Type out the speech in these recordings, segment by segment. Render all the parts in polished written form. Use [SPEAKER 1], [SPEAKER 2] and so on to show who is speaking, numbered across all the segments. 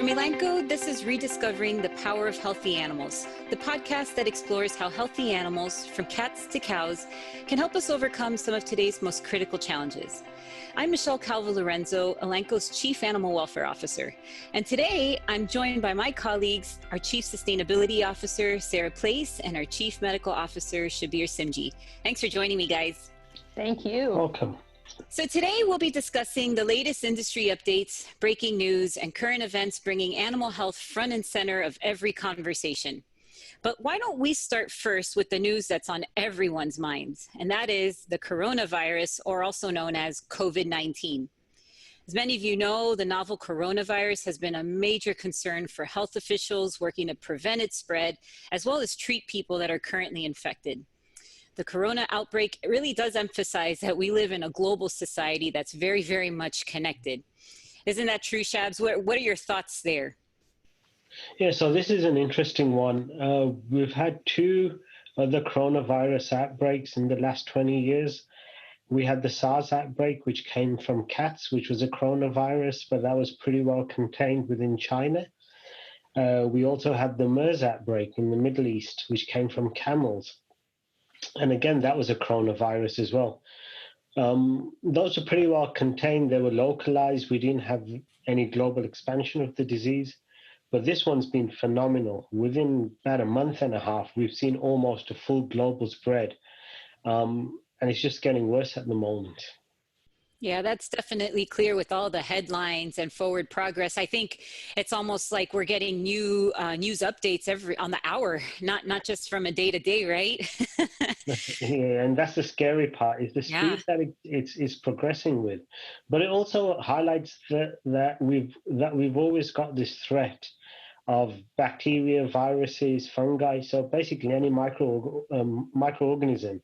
[SPEAKER 1] From Elanco, this is Rediscovering the Power of Healthy Animals, the podcast that explores how healthy animals, from cats to cows, can help us overcome some of today's most critical challenges. I'm Michelle Calvo-Lorenzo, Elanco's Chief Animal Welfare Officer. And today, I'm joined by my colleagues, our Chief Sustainability Officer, Sara, and our Chief Medical Officer, Shabbir Simjee. Thanks for joining me, guys.
[SPEAKER 2] Thank you.
[SPEAKER 3] Welcome.
[SPEAKER 1] So today we'll be discussing the latest industry updates, breaking news, and current events bringing animal health front and center of every conversation. But why don't we start first with the news that's on everyone's minds, and that is the coronavirus, or also known as COVID-19. As many of you know, the novel coronavirus has been a major concern for health officials working to prevent its spread, as well as treat people that are currently infected. The corona outbreak really does emphasize that we live in a global society that's very, very much connected. Isn't that true, Shabs? What are your thoughts there?
[SPEAKER 3] Yeah, so this is an interesting one. We've had two other coronavirus outbreaks in the last 20 years. We had the SARS outbreak, which came from cats, which was a coronavirus, but that was pretty well contained within China. We also had the MERS outbreak in the Middle East, which came from camels. And again, that was a coronavirus as well. Those were pretty well contained. They were localized. We didn't have any global expansion of the disease. But this one's been phenomenal. Within about a month and a half, we've seen almost a full global spread. And it's just getting worse at the moment.
[SPEAKER 1] Yeah, that's definitely clear with all the headlines and forward progress. I think it's almost like we're getting new news updates on the hour, not just from a day to day, right?
[SPEAKER 3] Yeah, and that's the scary part, is the speed that it's progressing with. But it also highlights that we've always got this threat of bacteria, viruses, fungi. So basically, any microorganism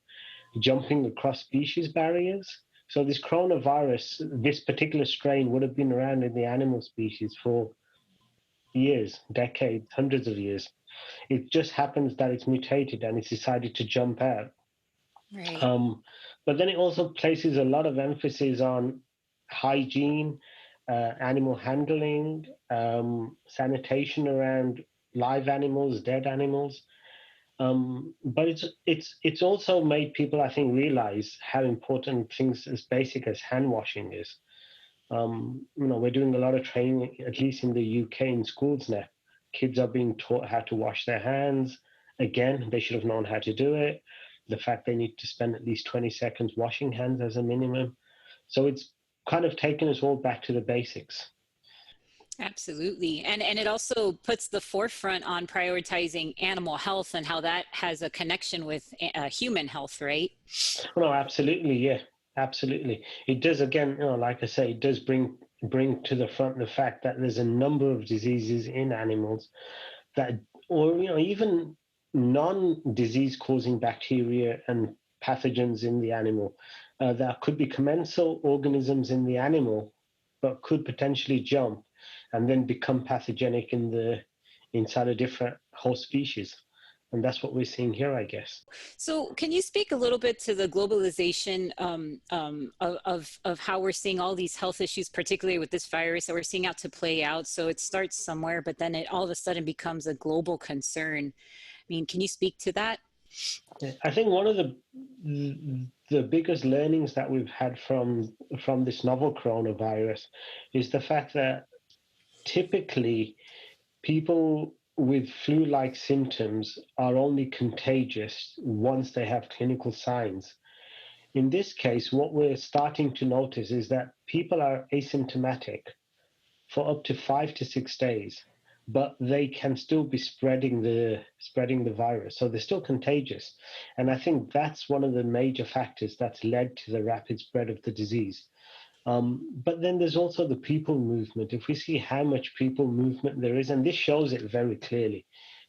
[SPEAKER 3] jumping across species barriers. So this coronavirus, this particular strain, would have been around in the animal species for years, decades, hundreds of years. It just happens that it's mutated and it's decided to jump out.
[SPEAKER 1] Right.
[SPEAKER 3] But then it also places a lot of emphasis on hygiene, animal handling, sanitation around live animals, dead animals. But it's also made people, I think, realize how important things as basic as hand washing is. We're doing a lot of training, at least in the UK, in schools now. Kids are being taught how to wash their hands. Again, they should have known how to do it. The fact they need to spend at least 20 seconds washing hands as a minimum. So it's kind of taken us all back to the basics.
[SPEAKER 1] Absolutely. And it also puts the forefront on prioritizing animal health and how that has a connection with human health, right?
[SPEAKER 3] No, absolutely. Yeah, absolutely. It does, again, like I say, it does bring to the front the fact that there's a number of diseases in animals that, or, even non-disease causing bacteria and pathogens in the animal that could be commensal organisms in the animal, but could potentially jump and then become pathogenic inside a different host species. And that's what we're seeing here, I guess.
[SPEAKER 1] So can you speak a little bit to the globalization of how we're seeing all these health issues, particularly with this virus that we're seeing out to play out? So it starts somewhere, but then it all of a sudden becomes a global concern. I mean, can you speak to that?
[SPEAKER 3] I think one of the biggest learnings that we've had from this novel coronavirus is the fact that typically people with flu-like symptoms are only contagious once they have clinical signs. In this case, what we're starting to notice is that people are asymptomatic for up to 5 to 6 days, but they can still be spreading the virus. So they're still contagious. And I think that's one of the major factors that's led to the rapid spread of the disease. But then there's also the people movement. If we see how much people movement there is, and this shows it very clearly,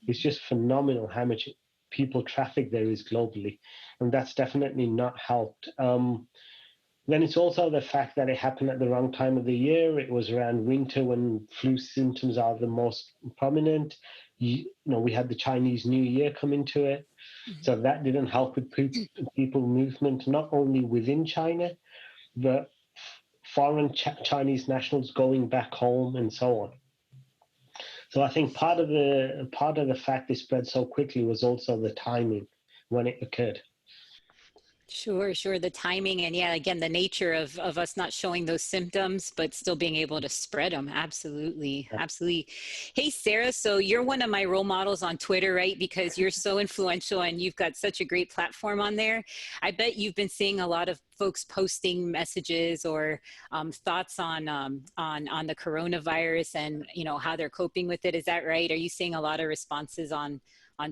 [SPEAKER 3] it's just phenomenal how much people traffic there is globally. And that's definitely not helped. Then it's also the fact that it happened at the wrong time of the year. It was around winter when flu symptoms are the most prominent. We had the Chinese New Year come into it. Mm-hmm. So that didn't help with people movement, not only within China, but foreign Chinese nationals going back home and so on. So I think part of the fact it spread so quickly was also the timing when it occurred.
[SPEAKER 1] Sure, sure. The timing and yeah, again, the nature of us not showing those symptoms, but still being able to spread them. Absolutely. Absolutely. Hey, Sarah, so you're one of my role models on Twitter, right? Because you're so influential and you've got such a great platform on there. I bet you've been seeing a lot of folks posting messages or thoughts on the coronavirus and, you know, how they're coping with it. Is that right? Are you seeing a lot of responses on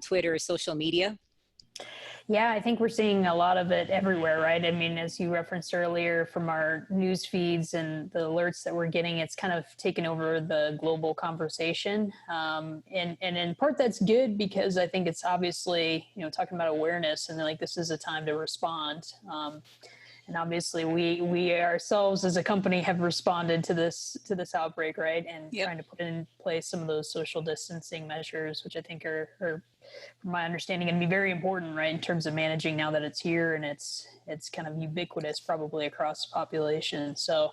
[SPEAKER 1] Twitter or social media?
[SPEAKER 2] Yeah, I think we're seeing a lot of it everywhere, right? I mean, as you referenced earlier from our news feeds and the alerts that we're getting, it's kind of taken over the global conversation. And in part that's good because I think it's obviously, you know, talking about awareness and like this is a time to respond. And obviously we ourselves as a company have responded to this outbreak, right? And trying to put in place some of those social distancing measures, which I think are from my understanding, going to be very important, right, in terms of managing now that it's here and it's kind of ubiquitous probably across the population. So,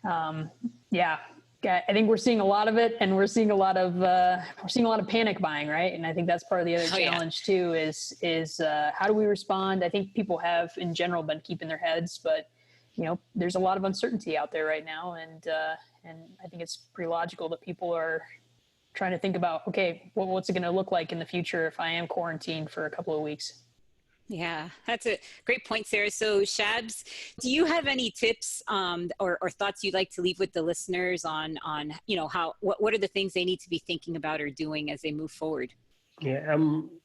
[SPEAKER 2] yeah, I think we're seeing a lot of it, and we're seeing a lot of panic buying, right? And I think that's part of the other challenge too. Is how do we respond? I think people have in general been keeping their heads, but you know, there's a lot of uncertainty out there right now, and I think it's pretty logical that people are trying to think about, okay, what's it going to look like in the future if I am quarantined for a couple of weeks?
[SPEAKER 1] Yeah, that's a great point, Sarah. So Shabs, do you have any tips or thoughts you'd like to leave with the listeners on you know, what are the things they need to be thinking about or doing as they move forward?
[SPEAKER 3] Yeah,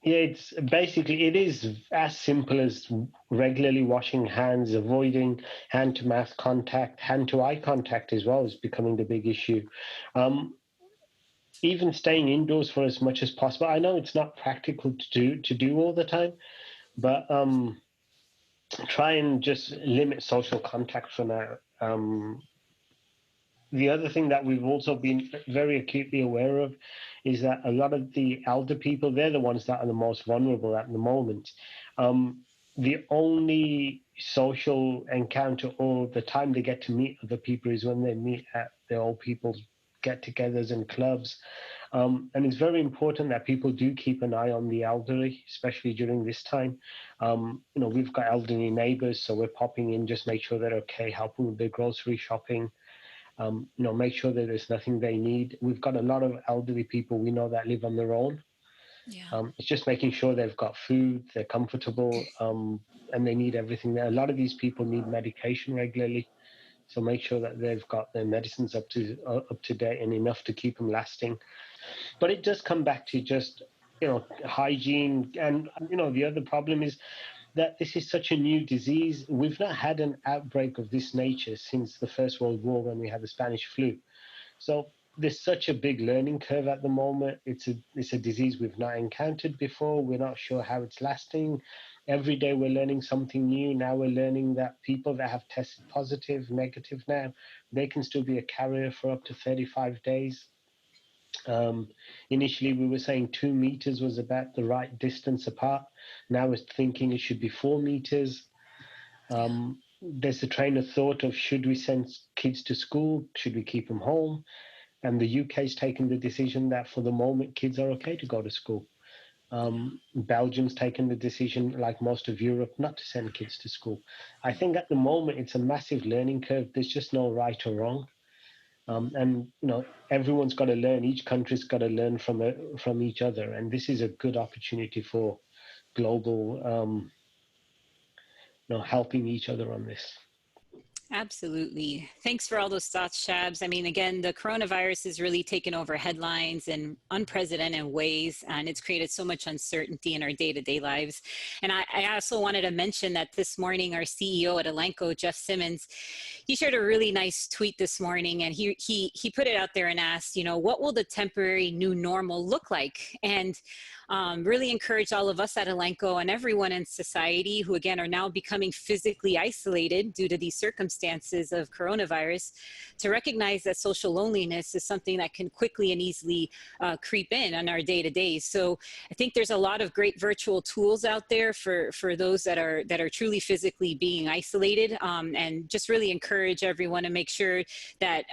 [SPEAKER 3] it's basically, it is as simple as regularly washing hands, avoiding hand-to-mouth contact, hand-to-eye contact as well is becoming the big issue. Even staying indoors for as much as possible. I know it's not practical to do all the time, but try and just limit social contact for now. The other thing that we've also been very acutely aware of is that a lot of the elder people, they're the ones that are the most vulnerable at the moment. The only social encounter or the time they get to meet other people is when they meet at the old people's get-togethers and clubs. And it's very important that people do keep an eye on the elderly, especially during this time. You know, we've got elderly neighbors, so we're popping in, just make sure they're okay, helping with their grocery shopping. You know, make sure that there's nothing they need. We've got a lot of elderly people we know that live on their own. Yeah. It's just making sure they've got food, they're comfortable, and they need everything. A lot of these people need medication regularly, so make sure that they've got their medicines up to date and enough to keep them lasting. But it does come back to just, you know, hygiene. And, you know, the other problem is that this is such a new disease. We've not had an outbreak of this nature since the First World War when we had the Spanish flu. So there's such a big learning curve at the moment. It's a disease we've not encountered before. We're not sure how it's lasting. Every day we're learning something new. Now we're learning that people that have tested positive, negative now, they can still be a carrier for up to 35 days. Initially, we were saying 2 meters was about the right distance apart. Now we're thinking it should be 4 meters. There's a train of thought of, should we send kids to school? Should we keep them home? And the UK's taken the decision that for the moment, kids are okay to go to school. Belgium's taken the decision, like most of Europe, not to send kids to school. I think at the moment, it's a massive learning curve. There's just no right or wrong. And you know, everyone's got to learn. Each country's got to learn from each other, and this is a good opportunity for global, you know, helping each other on this.
[SPEAKER 1] Absolutely. Thanks for all those thoughts, Shabs. I mean, again, the coronavirus has really taken over headlines in unprecedented ways, and it's created so much uncertainty in our day-to-day lives. And I also wanted to mention that this morning, our CEO at Elanco, Jeff Simmons, he shared a really nice tweet this morning, and he put it out there and asked, you know, what will the temporary new normal look like? And really encourage all of us at Elanco and everyone in society who, again, are now becoming physically isolated due to these circumstances of coronavirus to recognize that social loneliness is something that can quickly and easily creep in on our day-to-day. So I think there's a lot of great virtual tools out there for those that are truly physically being isolated, and just really encourage everyone to make sure that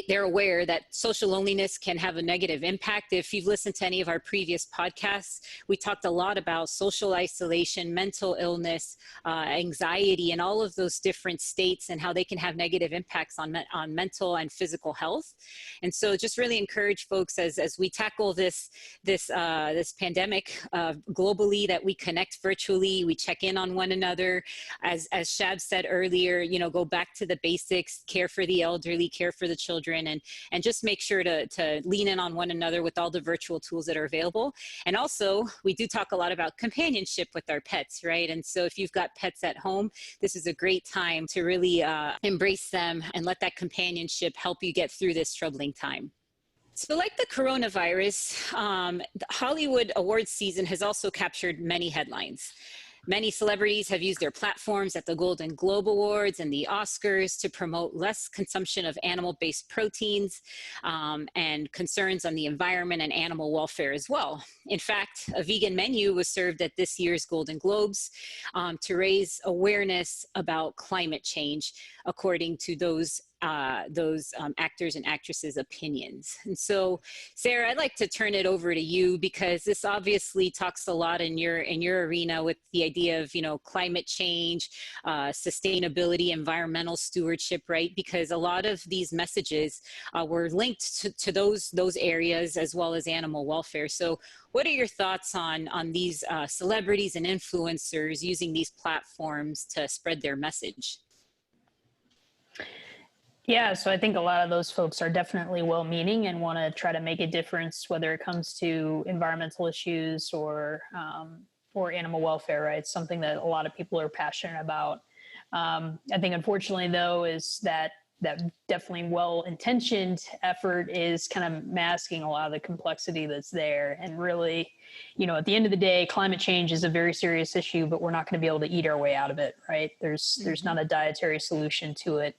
[SPEAKER 1] they're aware that social loneliness can have a negative impact. If you've listened to any of our previous podcasts, we talked a lot about social isolation, mental illness, anxiety, and all of those different states and how they can have negative impacts on mental and physical health. And so just really encourage folks as we tackle this pandemic globally, that we connect virtually, we check in on one another. As Shab said earlier, go back to the basics, care for the elderly, care for the children, and just make sure to lean in on one another with all the virtual tools that are available. And also, we do talk a lot about companionship with our pets, right? And so if you've got pets at home, this is a great time to really embrace them and let that companionship help you get through this troubling time. So like the coronavirus, the Hollywood awards season has also captured many headlines. Many celebrities have used their platforms at the Golden Globe Awards and the Oscars to promote less consumption of animal-based proteins and concerns on the environment and animal welfare as well. In fact, a vegan menu was served at this year's Golden Globes to raise awareness about climate change, according to those actors and actresses' opinions. And so, Sarah, I'd like to turn it over to you, because this obviously talks a lot in your arena with the idea of climate change, sustainability, environmental stewardship, right? Because a lot of these messages were linked to those areas, as well as animal welfare. So, what are your thoughts on these celebrities and influencers using these platforms to spread their message?
[SPEAKER 2] Yeah, so I think a lot of those folks are definitely well-meaning and want to try to make a difference, whether it comes to environmental issues or animal welfare, right? It's something that a lot of people are passionate about. I think, unfortunately, though, is that definitely well-intentioned effort is kind of masking a lot of the complexity that's there. And really, at the end of the day, climate change is a very serious issue, but we're not going to be able to eat our way out of it, right? There's not a dietary solution to it.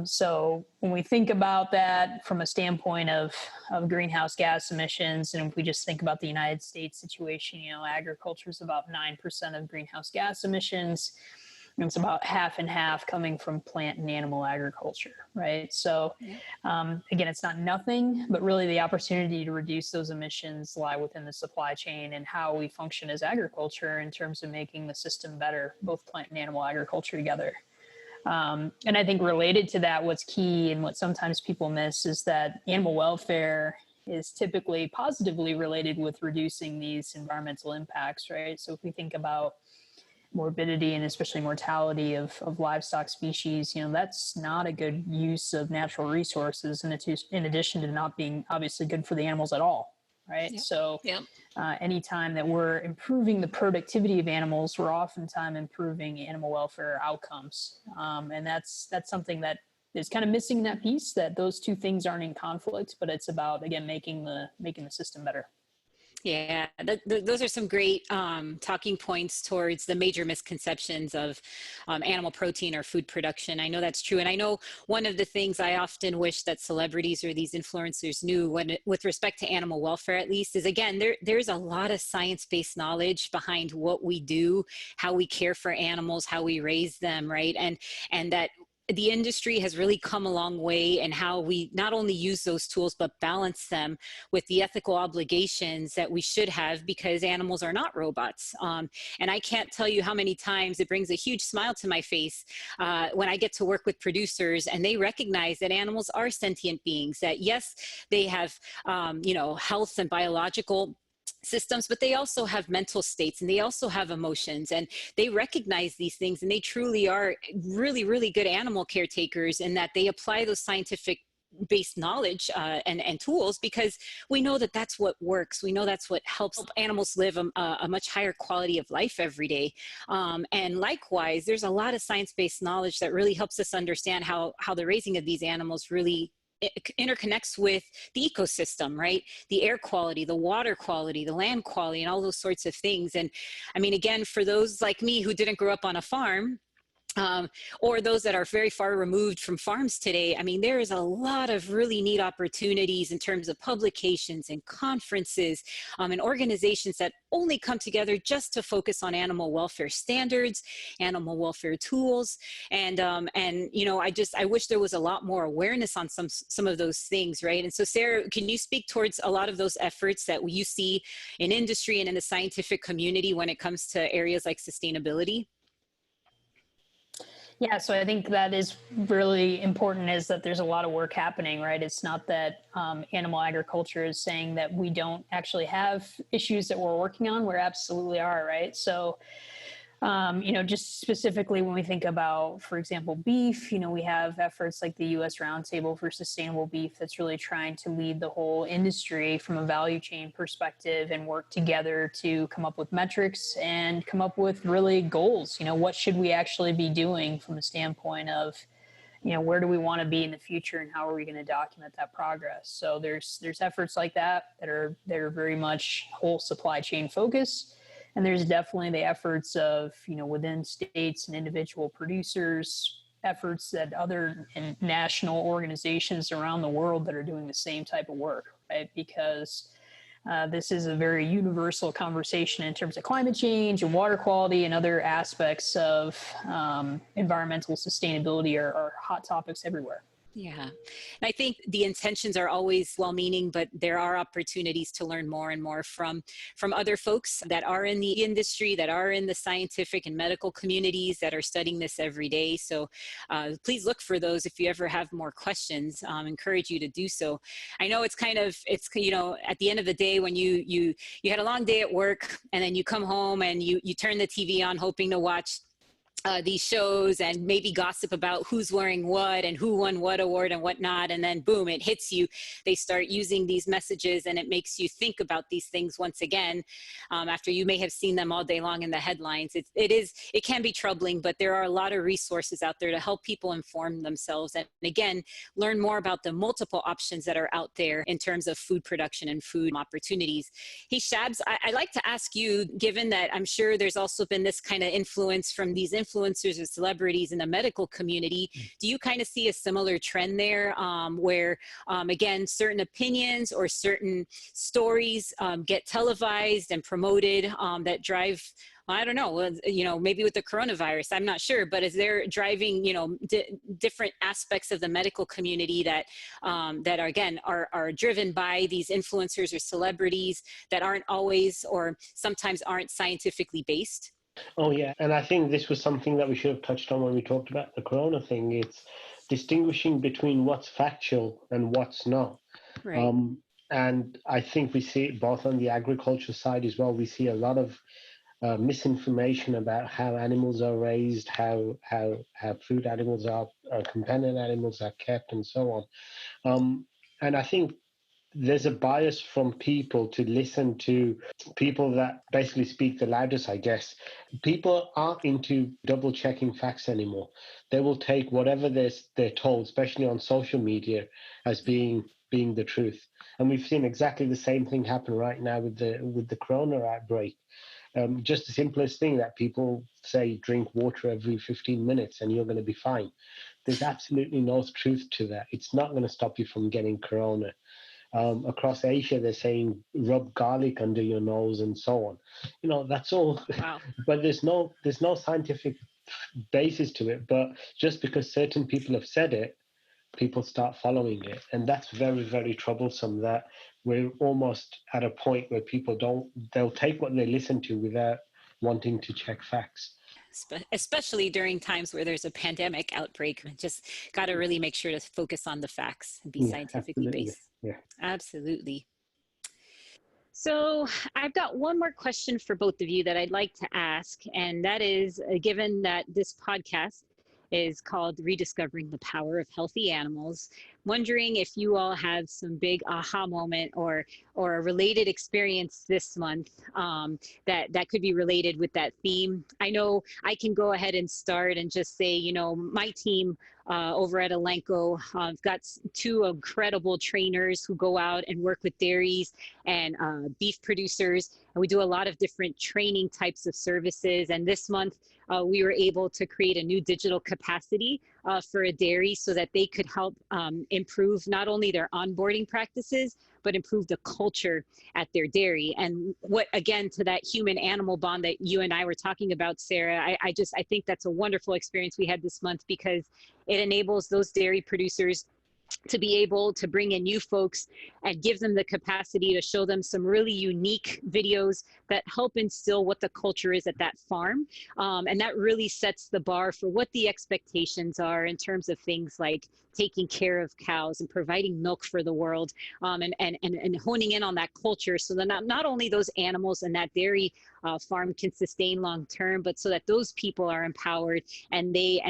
[SPEAKER 2] So when we think about that from a standpoint of greenhouse gas emissions, and if we just think about the United States situation, agriculture is about 9% of greenhouse gas emissions, and it's about half and half coming from plant and animal agriculture, right? So again, it's not nothing, but really the opportunity to reduce those emissions lie within the supply chain and how we function as agriculture in terms of making the system better, both plant and animal agriculture together. And I think related to that, what's key and what sometimes people miss is that animal welfare is typically positively related with reducing these environmental impacts, right? So if we think about morbidity and especially mortality of livestock species, that's not a good use of natural resources, in addition to not being obviously good for the animals at all, right? Yep. So anytime that we're improving the productivity of animals, we're oftentimes improving animal welfare outcomes. And that's something that is kind of missing that piece, that those two things aren't in conflict, but it's about, again, making the system better.
[SPEAKER 1] Yeah, those are some great talking points towards the major misconceptions of animal protein or food production. I know that's true. And I know one of the things I often wish that celebrities or these influencers knew with respect to animal welfare, at least, is, again, there's a lot of science-based knowledge behind what we do, how we care for animals, how we raise them, right? And that the industry has really come a long way in how we not only use those tools, but balance them with the ethical obligations that we should have, because animals are not robots. And I can't tell you how many times it brings a huge smile to my face when I get to work with producers and they recognize that animals are sentient beings, that yes, they have, health and biological systems, but they also have mental states and they also have emotions, and they recognize these things, and they truly are really, really good animal caretakers in that they apply those scientific based knowledge and tools, because we know that that's what works. We know that's what helps animals live a much higher quality of life every day. And likewise, there's a lot of science-based knowledge that really helps us understand how the raising of these animals really interconnects with the ecosystem, right? The air quality, the water quality, the land quality, and all those sorts of things. And I mean, again, for those like me who didn't grow up on a farm, or those that are very far removed from farms today. I mean, there is a lot of really neat opportunities in terms of publications and conferences and organizations that only come together just to focus on animal welfare standards, animal welfare tools. And you know, I wish there was a lot more awareness on some of those things, right? And so Sarah, can you speak towards a lot of those efforts that you see in industry and in the scientific community when it comes to areas like sustainability?
[SPEAKER 2] Yeah, so I think that is really important, is that there's a lot of work happening, right? It's not that animal agriculture is saying that we don't actually have issues that we're working on. We absolutely are, right? So, you know, just specifically when we think about, for example, beef, you know, we have efforts like the U.S. Roundtable for Sustainable Beef that's really trying to lead the whole industry from a value chain perspective and work together to come up with metrics and come up with really goals. You know, what should we actually be doing from a standpoint of, you know, where do we want to be in the future and how are we going to document that progress? So there's efforts like that are very much whole supply chain focused. And there's definitely the efforts of, you know, within states and individual producers, efforts that other national organizations around the world that are doing the same type of work, right? Because this is a very universal conversation in terms of climate change and water quality and other aspects of environmental sustainability are hot topics everywhere.
[SPEAKER 1] Yeah. And I think the intentions are always well-meaning, but there are opportunities to learn more and more from other folks that are in the industry, that are in the scientific and medical communities that are studying this every day. So please look for those. If you ever have more questions, encourage you to do so. I know it's you know, at the end of the day, when you had a long day at work and then you come home and you turn the TV on hoping to watch these shows and maybe gossip about who's wearing what and who won what award and whatnot. And then boom, it hits you. They start using these messages and it makes you think about these things once again, after you may have seen them all day long in the headlines. It can be troubling, but there are a lot of resources out there to help people inform themselves. And again, learn more about the multiple options that are out there in terms of food production and food opportunities. Hey, Shabs, I'd like to ask you, given that I'm sure there's also been this kind of influence from these influencers or celebrities in the medical community, do you kind of see a similar trend there where, again, certain opinions or certain stories get televised and promoted that drive, I don't know, you know, maybe with the coronavirus, I'm not sure, but is there driving, you know, different aspects of the medical community that that are, again, are driven by these influencers or celebrities that aren't always or sometimes aren't scientifically based?
[SPEAKER 3] Oh, yeah. And I think this was something that we should have touched on when we talked about the corona thing. It's distinguishing between what's factual and what's not.
[SPEAKER 1] Right.
[SPEAKER 3] And I think we see it both on the agriculture side as well. We see a lot of misinformation about how animals are raised, how food animals are, companion animals are kept, and so on. And I think there's a bias from people to listen to people that basically speak the loudest, I guess. People aren't into double checking facts anymore. They will take whatever they're told, especially on social media, as being the truth. And we've seen exactly the same thing happen right now with the corona outbreak. Just the simplest thing that people say, drink water every 15 minutes and you're going to be fine. There's absolutely no truth to that. It's not going to stop you from getting corona. Across Asia, they're saying rub garlic under your nose and so on. You know, that's all.
[SPEAKER 1] Wow.
[SPEAKER 3] But there's no scientific basis to it. But just because certain people have said it, people start following it, and that's very, very troublesome. That we're almost at a point where they'll take what they listen to without wanting to check facts.
[SPEAKER 1] Especially during times where there's a pandemic outbreak. Just got to really make sure to focus on the facts and be scientifically based.
[SPEAKER 3] Yeah,
[SPEAKER 1] absolutely. So I've got one more question for both of you that I'd like to ask, and that is, given that this podcast is called Rediscovering the Power of Healthy Animals, wondering if you all have some big aha moment or a related experience this month that could be related with that theme. I know I can go ahead and start and just say, you know, my team over at Elanco, I've got two incredible trainers who go out and work with dairies and beef producers. And we do a lot of different training types of services. And this month, we were able to create a new digital capacity for a dairy so that they could help improve not only their onboarding practices, but improve the culture at their dairy. And what, again, to that human animal bond that you and I were talking about, Sarah, I think that's a wonderful experience we had this month, because it enables those dairy producers to be able to bring in new folks and give them the capacity to show them some really unique videos that help instill what the culture is at that farm. And that really sets the bar for what the expectations are in terms of things like taking care of cows and providing milk for the world, and honing in on that culture so that not only those animals and that dairy farm can sustain long term, but so that those people are empowered and they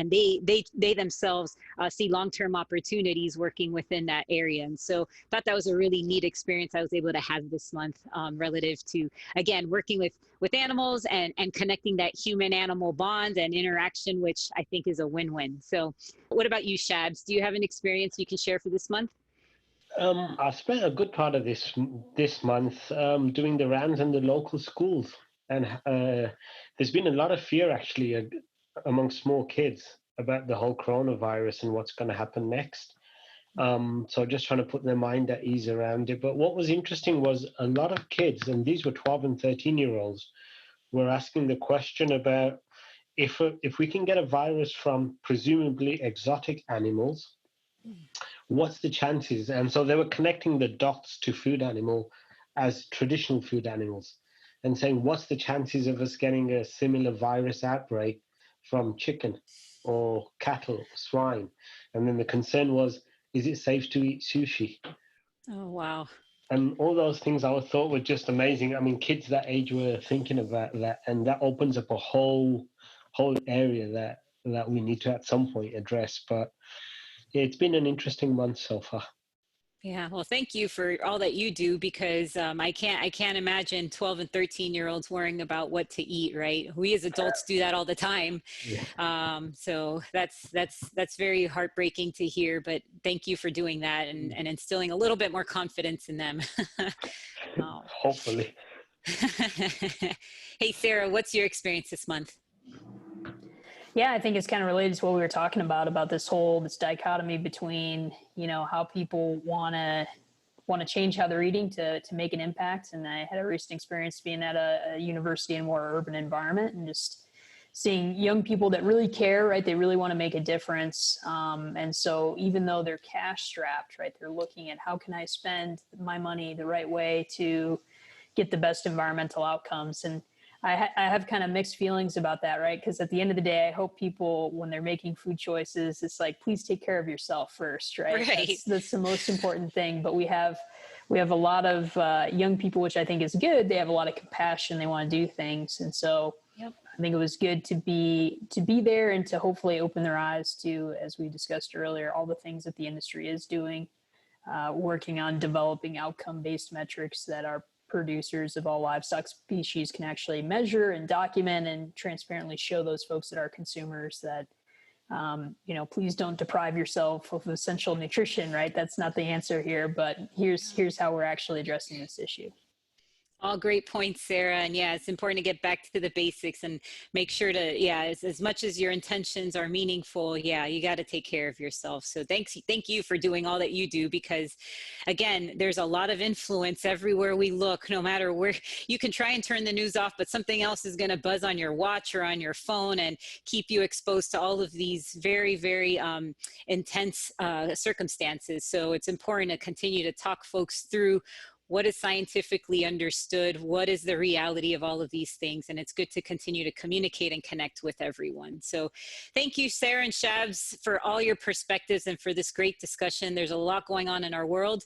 [SPEAKER 1] themselves see long-term opportunities working within that area. And so thought that was a really neat experience I was able to have this month, relative to, again, working with animals and connecting that human animal bond and interaction, which I think is a win-win. So what about you, Shabs? Do you have an experience you can share for this month?
[SPEAKER 3] I spent a good part of this month doing the rounds in the local schools, and there's been a lot of fear actually among small kids about the whole coronavirus and what's going to happen next. So just trying to put their mind at ease around it. But what was interesting was a lot of kids, and these were 12 and 13-year-olds, were asking the question about if we can get a virus from presumably exotic animals, what's the chances? And so they were connecting the dots to food animal as traditional food animals and saying, what's the chances of us getting a similar virus outbreak from chicken or cattle or swine? And then the concern was, is it safe to eat sushi?
[SPEAKER 1] Oh, wow.
[SPEAKER 3] And all those things I thought were just amazing. I mean, kids that age were thinking about that, and that opens up a whole area that we need to at some point address. But it's been an interesting month so far.
[SPEAKER 1] Yeah, well, thank you for all that you do, because I can't imagine 12 and 13-year-olds worrying about what to eat, right? We as adults do that all the time.
[SPEAKER 3] Yeah.
[SPEAKER 1] So that's very heartbreaking to hear, but thank you for doing that and instilling a little bit more confidence in them.
[SPEAKER 3] Hopefully.
[SPEAKER 1] Hey, Sarah, what's your experience this month?
[SPEAKER 2] Yeah, I think it's kind of related to what we were talking about this dichotomy between, you know, how people want to change how they're eating to make an impact. And I had a recent experience being at a university in a more urban environment and just seeing young people that really care, right? They really want to make a difference. And so even though they're cash strapped, right, they're looking at how can I spend my money the right way to get the best environmental outcomes. And I have kind of mixed feelings about that, right? Because at the end of the day, I hope people, when they're making food choices, it's like, please take care of yourself first, right? That's the most important thing. But we have a lot of young people, which I think is good. They have a lot of compassion. They want to do things. And so I think it was good to be there and to hopefully open their eyes to, as we discussed earlier, all the things that the industry is doing, working on developing outcome-based metrics that our producers of all livestock species can actually measure and document and transparently show those folks that are consumers that, you know, please don't deprive yourself of essential nutrition, right? That's not the answer here, but here's how we're actually addressing this issue.
[SPEAKER 1] All great points, Sarah. And yeah, it's important to get back to the basics and make sure to, as much as your intentions are meaningful, you got to take care of yourself. So thank you for doing all that you do, because again, there's a lot of influence everywhere we look. No matter where you can try and turn the news off, but something else is going to buzz on your watch or on your phone and keep you exposed to all of these very, very intense circumstances. So it's important to continue to talk folks through what is scientifically understood, what is the reality of all of these things, and it's good to continue to communicate and connect with everyone. So thank you, Sara and Shabs, for all your perspectives and for this great discussion. There's a lot going on in our world,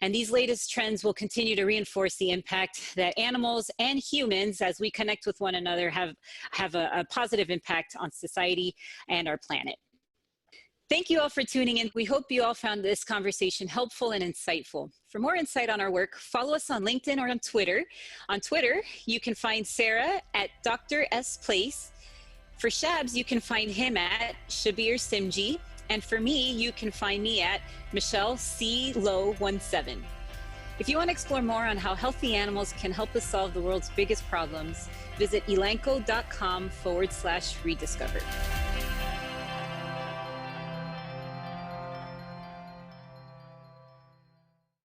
[SPEAKER 1] and these latest trends will continue to reinforce the impact that animals and humans, as we connect with one another, have a positive impact on society and our planet. Thank you all for tuning in. We hope you all found this conversation helpful and insightful. For more insight on our work, follow us on LinkedIn or on Twitter. On Twitter, you can find Sara at Dr. S. Place. For Shabs, you can find him at Shabbir Simjee. And for me, you can find me at Michelle C. Low 17. If you want to explore more on how healthy animals can help us solve the world's biggest problems, visit elanco.com/rediscovered.